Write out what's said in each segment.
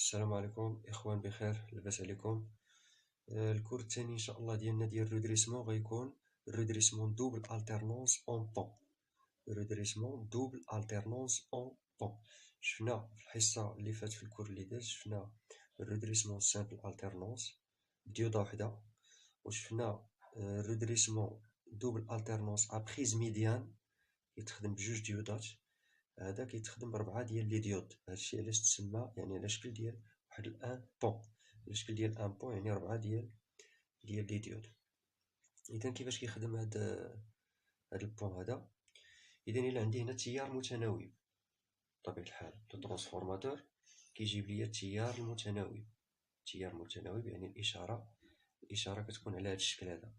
السلام عليكم اخوان، بخير لاباس عليكم. الكور الثاني ان شاء الله ديالنا ديال الرودريسمون غيكون الرودريسمون دوبل التيرنونس اون بون. الرودريسمون دوبل التيرنونس اون بون. شفنا في الحصه اللي فات في الكور اللي داز شفنا الرودريسمون سامبل التيرنونس بديوده وحده، وشفنا الرودريسمون دوبل التيرنونس ابريز ميديان كيتخدم بجوج ديودات. هذا كيتخدم بربعة ديال لي ديود. هادشي علاش تسمى يعني على شكل ديال واحد الان بون، على شكل ديال ان بون يعني ربعة ديال لي ديود. اذا كيفاش كيخدم هاد البون هذا؟ اذا الا عندي هنا تيار متناوب بطبيعه الحال لو ترانسفورماتور كيجيب لي التيار المتناوب. تيار متناوب يعني الاشاره كتكون على هاد الشكل هذا،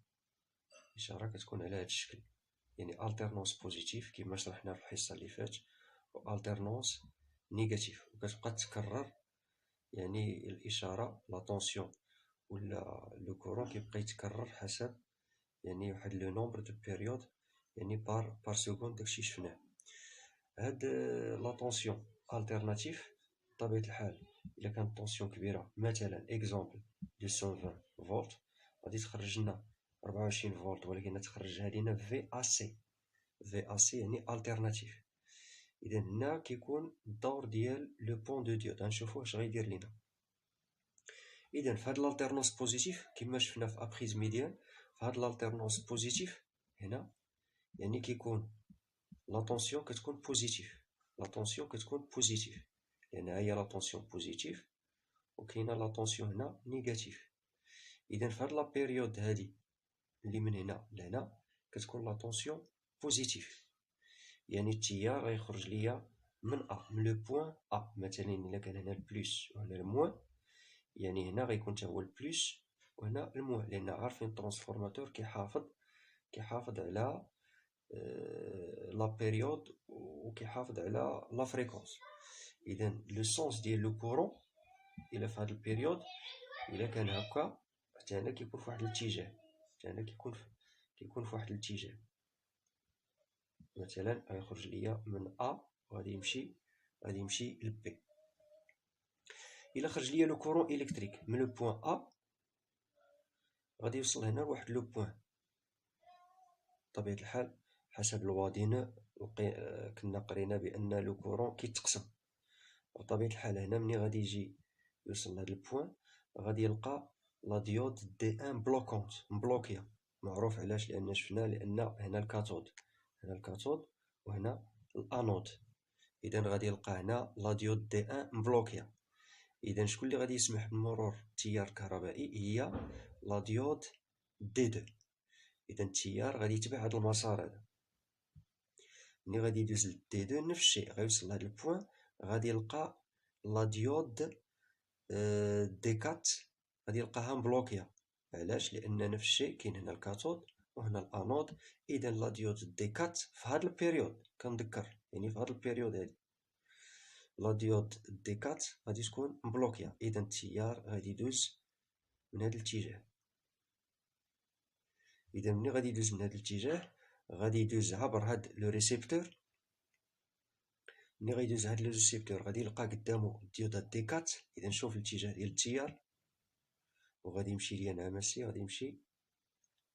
الاشاره كتكون على هاد الشكل، يعني التيرنونس بوزيتيف كما شرحنا في الحصه اللي فات، والتيرنونس نيجاتيف، وكتبقى تكرر يعني الاشاره لا طونسيون ولا لو كورون كيبقى يتكرر حسب يعني واحد لو نومبر دو بيريود يعني بار سكوند. داكشي شفناه. هاد لا طونسيون التيرناتيف بطبيعه الحال الا كانت طونسيون كبيره، مثلا اكزومبل 220 فولت، غادي تخرج لنا 24 فولت، ولكن تخرجها لينا في ا سي. في ا سي يعني التيرناتيف. اذا هنا كيكون الدور ديال لو بون دو ديود، غنشوفوا واش غيدير لينا. اذا في هاد الالتيرنونس بوزيتيف كما شفنا في ابريز ميديان، في هاد الالتيرنونس بوزيتيف هنا يعني كيكون لا طونسيون كتكون بوزيتيف، لا طونسيون كتكون بوزيتيف لان هي لا طونسيون بوزيتيف، وكاينه لا طونسيون هنا نيجاتيف. اذا في هاد لا بيريود هادي اللي من هنا لهنا كتكون لا طونسيون بوزيتيف، يعني التيار غيخرج ليا من من لو بوين مثلا الا كان هنا البلوس وهنا الموان، يعني هنا غيكون حتى هو البلوس وهنا الموان، لان عارفين الترانسفورماتور كيحافظ على لا بيريود وكيحافظ على لا فريكونس. اذا لو سونس ديال لو كورون الى في هاد البيريود الا كان هكا حتى هنا كيكون في واحد الاتجاه، حتى هنا كيكون في واحد الاتجاه. مثلا غيخرج ليا من ا وغادي يمشي ل بي. الا خرج ليا لو كورون الكتريك من لو بوين ا غادي يوصل هنا لواحد لو بوين. بطبيعه الحال حسب الوادين كنا قرينا بان لو كورون كيتقسم، بطبيعه الحال هنا ملي غادي يجي يوصل لهاد البوين غادي يلقى لا ديود دي ان بلوكونت مبلوكيه. معروف علاش؟ لان شفنا لان هنا الكاثود، هنا الكاثود وهنا الانود. اذا غادي يلقى هنا لا ديود دي ان مبلوكيه. اذا شكون اللي غادي يسمح بمرور التيار الكهربائي؟ هي لا ديود دي 2. اذا التيار غادي يتبع هذا المسار هذا. ملي غادي يدوز دي 2 نفس الشيء غيوصل لهاد البوين غادي يلقى لا ديود دي 4 غادي يلقاها مبلوكيه. علاش؟ لان نفس الشيء كاين هنا الكاثود وهنا الانود. اذا لا ديود دي 4 في هاد البيريود كنذكر يعني في هاد البيريود هادي لا ديود دي 4 غادي تكون مبلوكيه. اذا التيار غادي يدوز من هذا الاتجاه. اذا ملي غادي يدوز من هذا الاتجاه غادي يدوز عبر هاد لو ريسيبتور. ملي غيدوز هاد لو ريسيبتور غادي يلقى قدامو الديودات دي 4. اذا شوف الاتجاه ديال التيار وغادي يمشي ليا نعمسي، غادي يمشي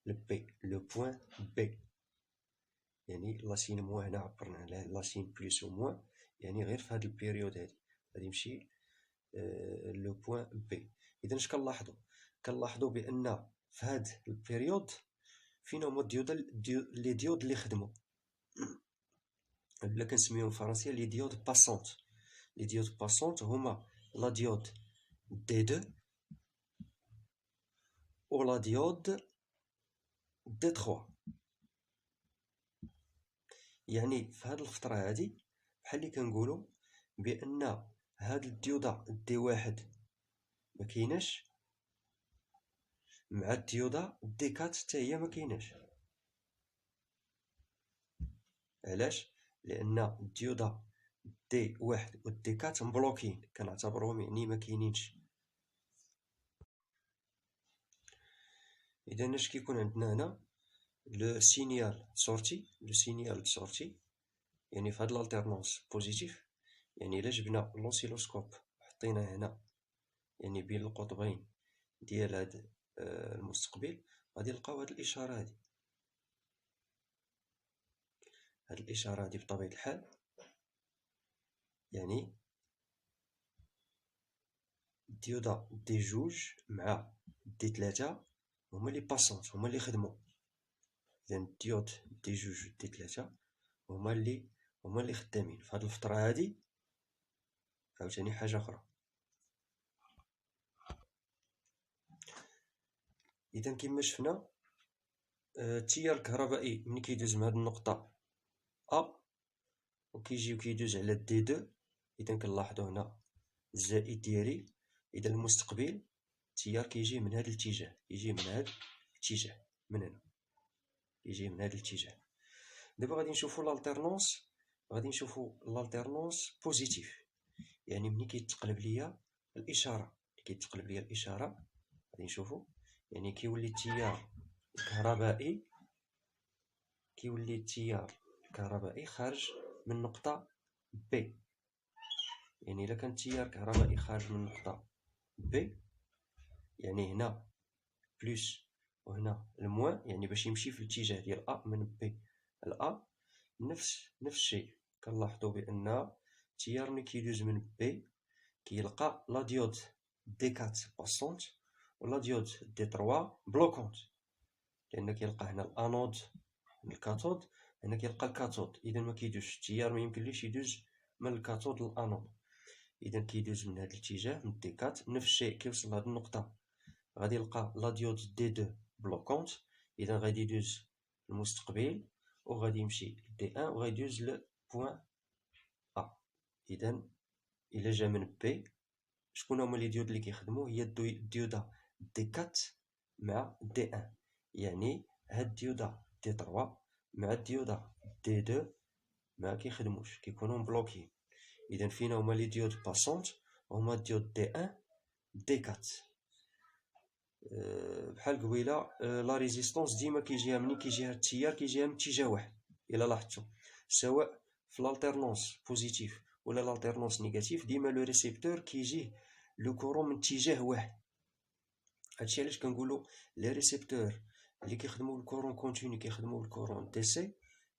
لبي لو بوين بي، يعني لاسين موان هنا عبرنا على لاسين بلوس و موان، يعني غير في هاد البيريود هادي غادي يمشي لو بوين بي. اذا اش كنلاحظوا بان في هاد البيريود فين هما لي ديود اللي خدموا، بلا كنسميوهم فرنسيا لي ديود باسونت. لي ديود باسونت هما لا ديود دي 2 و لا ديود دي 3. يعني في هاد الفترة هادي بحال اللي كنقولوا بان هاد الديودا دي 1 ما كايناش مع الديودا دي 4 حتى هي ما كايناش. علاش؟ لان الديودا دي 1 و دي 4 مبلوكين، كنعتبروهم يعني ما كاينينش. اذا اش كيكون عندنا هنا؟ لو سينيال سورتي يعني في هاد الالتيرنونس بوزيتيف. يعني الا جبنا لوسيلوسكوب حطينا هنا يعني بين القطبين ديال هاد المستقبل، غادي نلقاو هاد الإشارة هادي. هاد الإشارة هادي بطبيعة الحال يعني الديودا دي جوج مع دي تلاتة هما لي باسونت، هما اللي خدمو. إذا الديود دي جوج دي تلاتة هما اللي خدامين في هاد الفترة هادي. عاوتاني حاجة أخرى، إذا كما شفنا التيار الكهربائي ملي كيدوز من هاد النقطة أ وكيجي وكيدوز على دي دو، إذا كنلاحظو هنا الزائد ديالي. إذا المستقبل التيار كيجي من هاد الاتجاه، يجي من هاد الاتجاه، من هنا يجي من هاد الاتجاه. دابا غادي نشوفو لالتيرنونس، غادي نشوفو لالتيرنونس بوزيتيف، يعني ملي كيتقلب ليا الإشارة، غادي نشوفو يعني كيولي التيار الكهربائي خارج من نقطة بي. يعني إلا كان التيار الكهربائي خارج من نقطة بي، يعني هنا بلس وهنا الموان، يعني باش يمشي في الاتجاه ديال أ من بي لأ، نفس الشيء. كنلاحظو بأن التيار ملي كيدوز من بي كيلقى لا ديود دي 4 باسونت و لا ديود دي 3 بلوكونت، لأن كيلقى هنا الأنود من الكاثود، هنا كيلقى الكاثود. إذا ما كيدوزش التيار، ما يمكنليش يدوز من الكاثود للأنود. إذا كيدوز من هذا الاتجاه من دي 4. نفس الشيء كيوصل لهاد النقطة غادي يلقى لا ديود دي 2 بلوكونت، إذا غادي يدوز المستقبل وغادي يمشي دي 1 وغادي يدوز لبوان أ. إذا إلا جا من بي، شكون هما لي ديود اللي كيخدمو؟ هي الديودا دي 4 مع دي 1. يعني هاد الديودا دي 3 مع الديودا دي 2 ما كيخدموش، كيكونوا مبلوكين. إذا فين هما لي ديود باسونت؟ هما الديود دي 1 دي 4. بحال قبيله لا ريزيستونس ديما كيجيها منين كيجيها التيار، كيجيها من اتجاه واحد. الا لاحظتوا سواء في الالتيرنونس بوزيتيف ولا الالتيرنونس نيجاتيف، ديما لو ريسيبتور كيجيه لو كورون من اتجاه واحد. هادشي علاش كنقولوا لي ريسيبتور اللي كيخدموا بالكورون كونتيني كيخدموا بالكورون دي سي،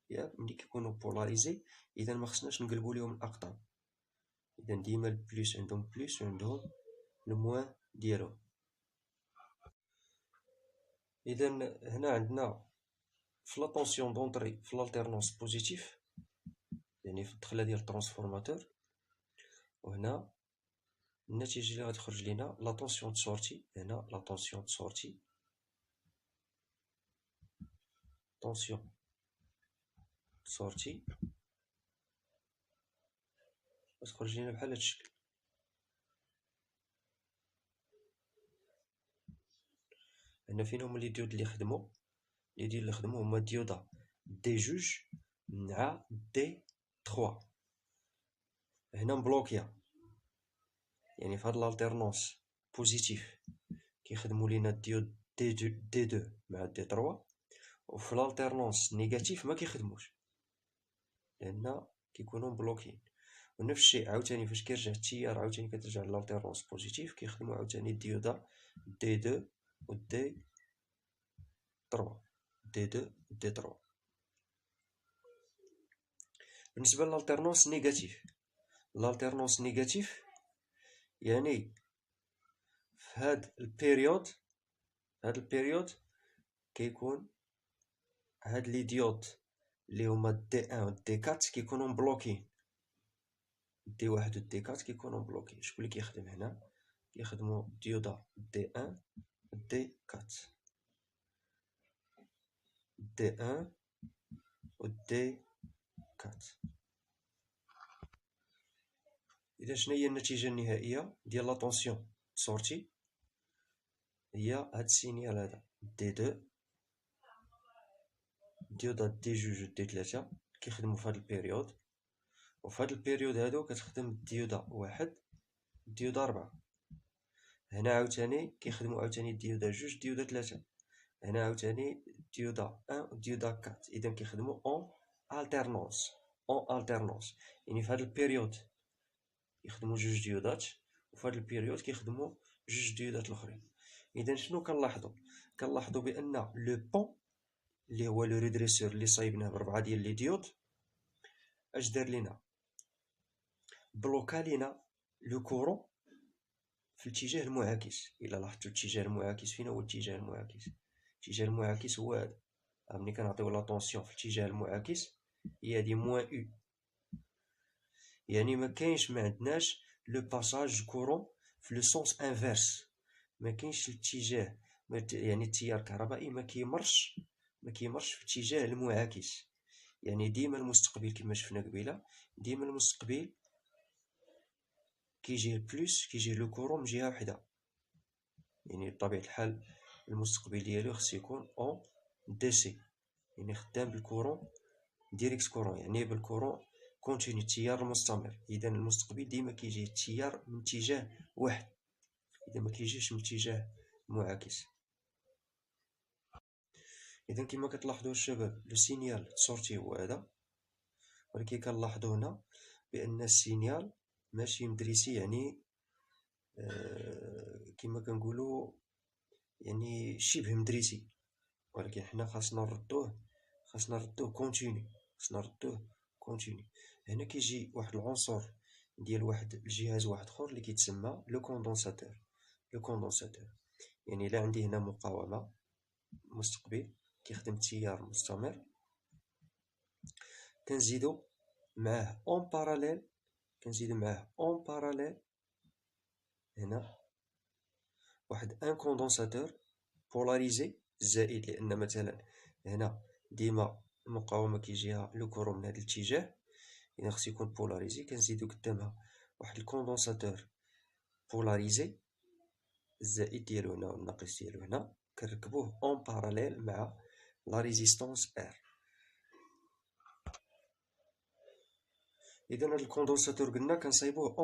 ياك ملي كيكونوا بولاريزي. اذا ما خصناش نقلبوا لهم الاقطاب، اذا ديما البليس عندهم بليس وعندهم الموان ديالهم. إذا هنا عندنا في لا طونسيون دونطري في الالتيرنونس بوزيتيف، يعني في الدخله ديال الترانسفورماتور، وهنا النتيجه اللي غتخرج لينا لا طونسيون دو سورتي. هنا لا طونسيون دو سورتي، غتخرج لينا بحال هاد الشكل. هنا فين هما لي ديود اللي خدمو؟ لي ديود اللي خدمو هما ديودا دي جوج مع دي 3. هنا مبلوكيا، يعني في هاد الالتيرنونس بوزيتيف كيخدمو لينا الديود دي 2 مع دي 3، وفي الالتيرنونس نيجاتيف ما كيخدموش لان كيكونوا مبلوكين. ونفس الشيء عاوتاني فاش كيرجع التيار عاوتاني كترجع للالتيرنونس بوزيتيف كيخدموا عاوتاني الديودا دي 2 و دي 3. بالنسبه للالتيرنونس نيجاتيف، يعني في هاد البيريود كيكون هاد لي ديود اللي هما دي 1 و دي 4 كيكونوا مبلوكين، دي 1 و دي 4 كيكونوا مبلوكين. شكون اللي كيخدم هنا؟ كيخدموا ديودا دي 1 و دي 4، دي 1 و دي 4. إذا شنو هي النتيجة النهائية ديال لا طونسيون سورتي؟ هي هاد السينيال هذا دي 2 ديودا دي جوج و دي 3 كيخدموا في هاد البيريود، وفي هاد البيريود هادو كتخدم ديودا 1 ديودا 4. هنا عاوتاني كيخدموا عاوتاني ديودا 2 ديودا 3. هنا عاوتاني ديودا 1 و ديودا 4. إذا كيخدموا اون التيرنونس، يعني في هاد البيريود يخدموا جوج ديودات، وفي هاد البيريود كيخدموا جوج ديودات الاخرين. اذا شنو كنلاحظوا بان لو بون اللي هو لو ريدريسور اللي صايبناه بربعه ديال لي ديود اش دار لينا؟ بلوكا لينا لو كورون في الاتجاه المعاكس. الا لاحظتوا الاتجاه المعاكس فين هو الاتجاه المعاكس؟ الاتجاه المعاكس هو هذا. ملي كنعطيو لا طونسيون في الاتجاه المعاكس هي هادي موان او، يعني ما عندناش لو باساج كورون في لو سونس انفيرس، ما كاينش الاتجاه، يعني التيار الكهربائي ما كيمرش في الاتجاه المعاكس. يعني ديما المستقبل كما شفنا قبيله، ديما المستقبل كيجي البلوس، كيجي لو كورون من جهه وحده. يعني بطبيعه الحال المستقبل ديالو خص يكون اون دي سي، يعني خدام بالكورون ديريكت كورون، يعني بالكورون كونتيني، التيار المستمر. اذا المستقبل ديما كيجي التيار من اتجاه واحد، اذا ما كيجيش من اتجاه معاكس. اذا كما كتلاحظوا الشباب لو سينيال سورتي هو هذا، ولكن كنلاحظوا هنا بان السينيال ماشي مدريسي، يعني كما كنقولوا يعني شبه مدريسي، ولكن حنا خاصنا نردوه كونتيني. هنا كيجي واحد العنصر ديال واحد الجهاز واحد اخر اللي كيتسمى لو كوندونساتور. يعني الا عندي هنا مقاومه مستقبل كيخدم التيار مستمر، كنزيدو معاه اون باراليل هنا واحد ان كوندونساتور بولاريزي زائد، لان مثلا هنا ديما المقاومه كيجيها لو كورون من هذا الاتجاه، اذا خص يكون بولاريزي. كنزيدو قدامها واحد الكوندونساتور بولاريزي الزائد ديالو هنا والناقص ديالو هنا، كنركبوه اون باراليل مع لا ريزيستونس ار. اذا هاد الكوندونساتور قلنا كنصايبوه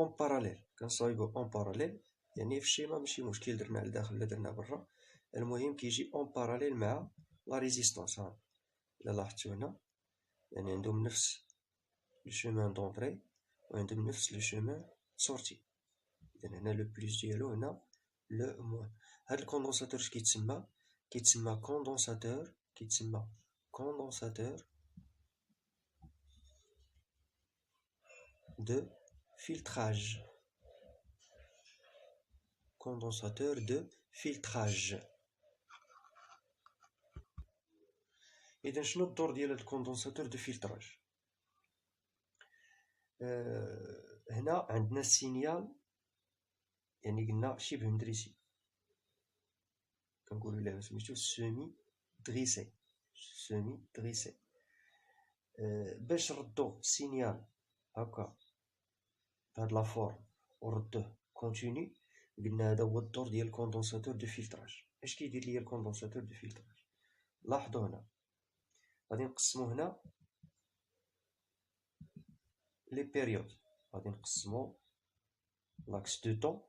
اون باراليل، يعني في الشيما ماشي مشكل درنا لداخل ولا درنا برا، المهم كيجي اون باراليل مع لا ريزيستونس. ها الا لاحظتوا هنا يعني عندهم نفس لو شومان دونطري وعندهم نفس لو شومان سورتي. اذا هنا لو بلوس ديالو هنا لو موان. هاد الكوندونساتور اش كيتسمى كوندونساتور de filtrage. اذا شنو الدور ديال هاد الكوندونساتور دو فيلتراج؟ هنا عندنا السينيال، يعني قلنا شبه مدريسي، كنقولوا له سميتو سيمي دريسي. باش نردو السينيال هكا بهاد لا فورم وردوه كونتيني، قلنا هذا هو الدور ديال الكوندونساتور دو فيلتراج. اش كيدير ليا الكوندونساتور دو فيلتراج؟ لاحظوا هنا غادي نقسمو هنا لي بيريود، غادي نقسمو لاكس دو طون،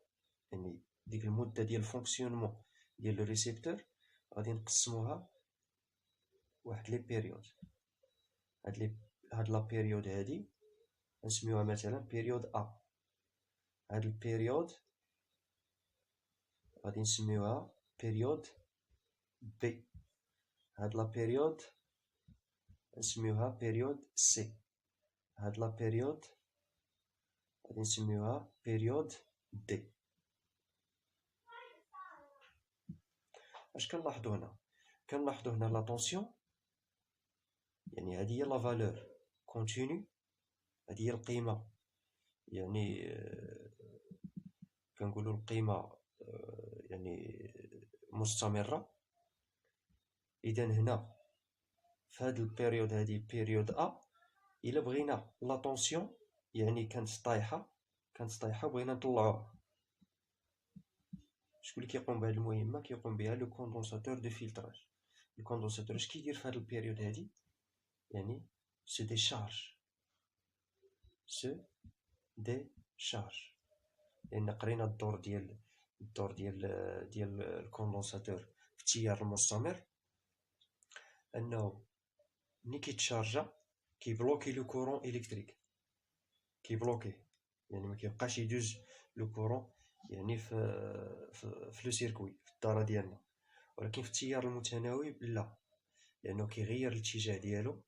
يعني ديك المده ديال الفونكسيونمون ديال لو ريسيبتور، غادي نقسموها واحد لي بيريود. هاد لا بيريود هادي نسميوها مثلا بيريود ا، هاد البيريود غادي نسميوها بيريود بي، هاد لا بيريود نسميوها بيريود سي، هاد لا بيريود غادي نسميوها بيريود دي. اش كنلاحظوا هنا؟ لا طونسيون، يعني هذه هي لا فالور كونتينيو، هذه هي القيمه، يعني كنقولوا القيمه يعني مستمره. اذا هنا في هذه البيريود هذه بيريود ا، الا بغينا لا طونسيون يعني كانت طايحه بغينا نطلعوها، شكون اللي كيقوم بهذه المهمه؟ كيقوم بها لو كوندونساتور دو فيلتراج. الكوندونساتور اش كيدير في هذه البيريود هذه؟ يعني سو ديشارج، لان قرينا الدور ديال الكوندونساتور في التيار المستمر، انه ملي كيتشارجا كيبلوكي لو كورون الكتريك، يعني ما كيبقاش يدوز لو كورون يعني في لو سيركوي في الدارة ديالنا. ولكن في التيار المتناوب لا، لانه كيغير الاتجاه ديالو،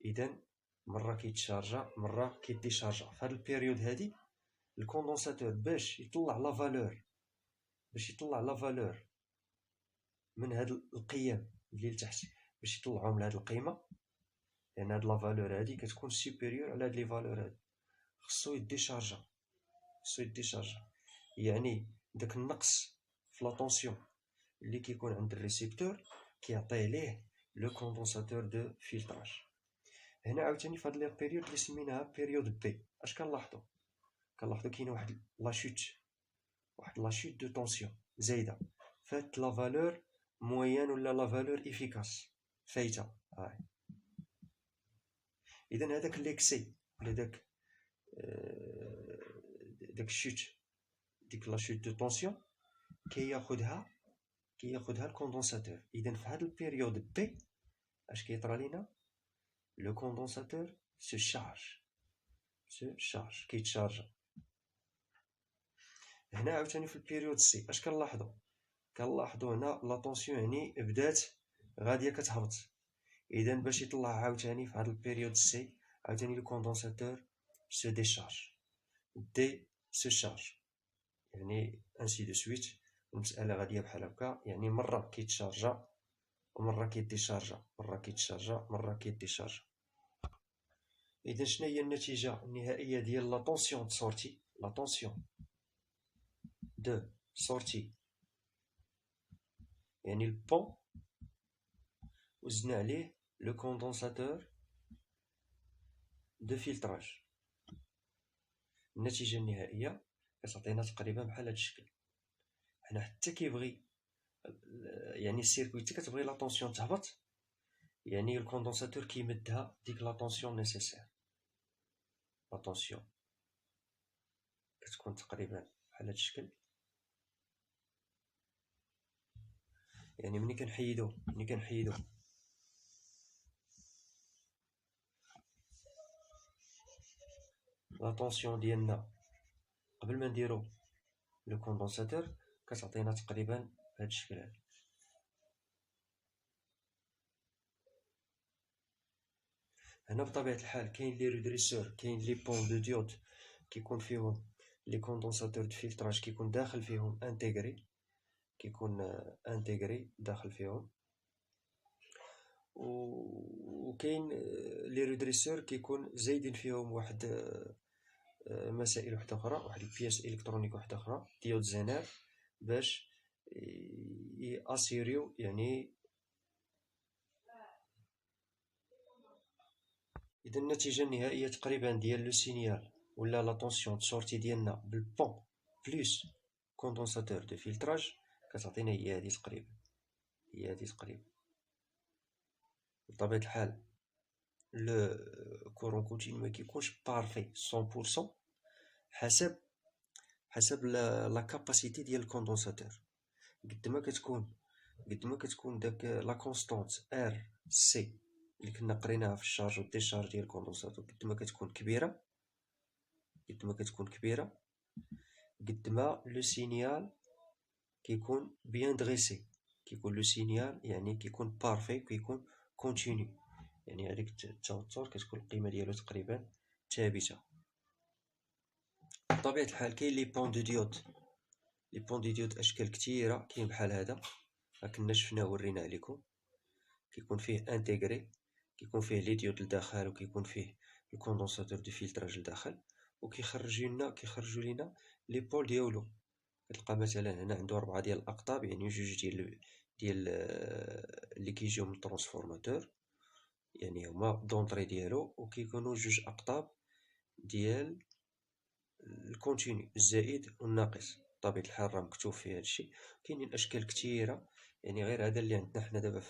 اذا مره كيتشارجا مره كيديشارجا. في هاد البيريود هادي الكوندونساتور باش يطلع لا فالور من هاد القيم اللي لتحت، باش يطلعهم لهاد القيمه، لان هاد لا فالور هادي كتكون سوبيريور على هاد لي فالور هادي، خصو يديشارجا. يعني داك النقص في لا طونسيون اللي كيكون عند الريسيبتور كيعطيه ليه لو كوندونساتور دو فيلتراج. هنا عاوتاني في هاد لي بيريود اللي سميناها بيريود بي، اش كنلاحظوا كاينه واحد لاشوت دو طونسيون زايده، فات لا فالور موين ولا لا فالور افيكاس فايته. اذا هذاك ليكسي ولا داك الشوت، ديك لاشوت دو طونسيون كياخدها الكوندونساتور. اذا في هاد البيريود بي اش كيطرى لينا؟ لو كوندونساتور se charge كيتشارجا. هنا عاوتاني في البيريود سي اش كنلاحظوا هنا لا طونسيون يعني بدات غاديه كتهبط. اذا باش يطلع عاوتاني في هاد البيريود سي عاوتاني لو كوندونساتور se charge يعني انسي دو سويت. المساله غاديه بحال هكا، يعني مره كيتشارجا ومره كيديشارجا، مره كيديشارجا. اذا شنو هي النتيجه النهائيه ديال لا طونسيون دو سورتي؟ يعني البون وزدنا عليه لو كوندونساتور دو فيلتراج. النتيجه النهائيه كتعطينا تقريبا بحال هذا الشكل. حنا حتى كيبغي يعني السيركوي حتى كتبغي لا طونسيون تهبط، يعني الكوندونساتور كيمدها ديك لا طونسيون نيسيسير. لا طونسيون كتكون تقريبا بحال هذا الشكل. يعني ملي كنحيدو لا طونسيون ديالنا قبل ما نديرو لو كوندونساتور كتعطينا تقريبا بهذا الشكل هذا. هنا بطبيعة الحال كاين لي ريدريسور، كاين لي بون دو ديود كيكون فيهم لي كوندونساتور دو فيلتراج، كيكون داخل فيهم انتيغري داخل فيهم. وكاين لي ريدريسور كيكون زايدين فيهم واحد مسائل واحده اخرى، واحد البياس الكترونيك واحده اخرى، ديود زينر، باش ياسيريو يعني. اذا النتيجه النهائيه تقريبا ديال لو سينيال ولا لا طونسيون سورتي ديالنا بالبون بلس كوندونساتور دو فيلتراج كتعطينا هي هذه تقريبا. بطبيعه الحال لو كورون كونتينيو ما كيكونش بارفي 100% حسب لا كاباسيتي ديال الكوندونساتور. قد ما كتكون داك لا كونستانت ار سي اللي كنا قريناها في الشارج والديشارج ديال الكوندونساتور، قد ما كتكون كبيره قد ما لو سينيال كيكون بيان دريسي، كيكون لو سينيال يعني كيكون بارفي، كيكون كونتينيو، يعني هذيك التوتر كتكون القيمه ديالو تقريبا ثابته. بطبيعه الحال كاين لي بون دو ديود اشكال كثيره، كاين بحال هذا كنا شفناه ورينا عليكم، كيكون فيه انتيغري، كيكون فيه لي ديود لداخل، وكيكون فيه الكوندونساتور دو فيلتراج لداخل، وكيخرجوا لينا لي بول ديالو. كتلقى مثلا هنا عنده 4 ديال الاقطاب، يعني جوج ديال اللي كيجيو من الترانسفورماتور، يعني هما دونطري ديالو، وكيكونوا جوج اقطاب ديال الكونتينيو الزائد والناقص. بطبيعه الحال راه مكتوب فيه هادشي. كاينين اشكال كثيره، يعني غير هذا اللي عندنا حنا دابا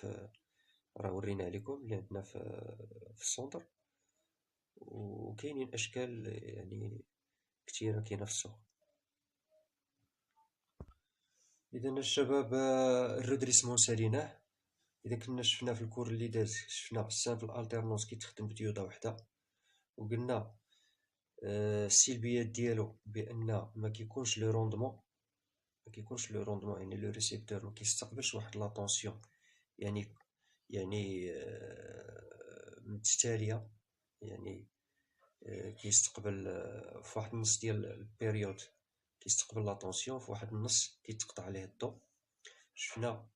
راه ورينا لكم اللي عندنا في السونتر، وكاينين اشكال يعني كثيره كاينه في السوق. اذا الشباب الريدريسمون ساليناه. اذا كنا شفنا في الكور اللي داز، شفنا السامبل التيرنونس كيتخدم بديوده وحده، وقلنا السلبيات ديالو بان ما كيكونش لو روندمون، يعني لو ريسيبتور ما كيستقبلش واحد لاتونسيون يعني متتاليه، يعني كيستقبل في واحد النص ديال البيريود كيستقبل لاتونسيون، في واحد النص كيتقطع عليه الضوء. شفنا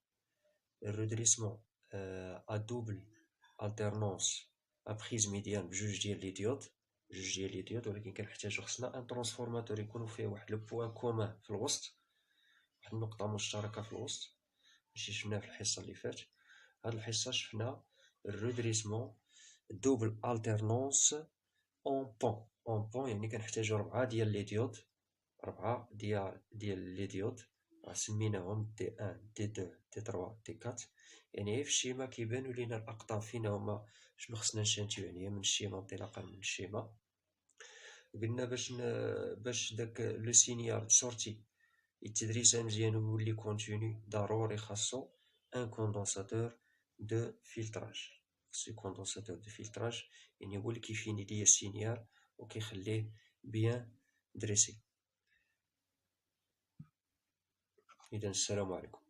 الرودريسمون ا دوبل التيرنونس ا بريز ميديان بجوج ديال لي ديود، ولكن كنحتاجو خصنا ان ترانسفورماتور يكونوا فيه واحد لو بوان كومان في الوسط، واحد النقطه مشتركه في الوسط. ماشي شفناه في الحصه اللي فات. هاد الحصه شفنا الرودريسمون دوبل التيرنونس اون بون، يعني كنحتاجو 4 ديال لي ديود، 4 ديال لي ديود سميناهم دي 1 دي 2 دي 3 دي 4. يعني في الشيما كيبانو لينا الاقطاب فين هما، شنو خصنا نشانتيو يعني من الشيما انطلاقا من الشيما. قلنا باش داك لو سينيال سورتي التدريس مزيان ويولي كونتيني، ضروري خاصو ان كوندونساتور دو فلتراج. خصو كوندونساتور دو فلتراج، يعني هو اللي كيفيني ليا السينيال وكيخليه بيان دريسي. إذن السلام عليكم.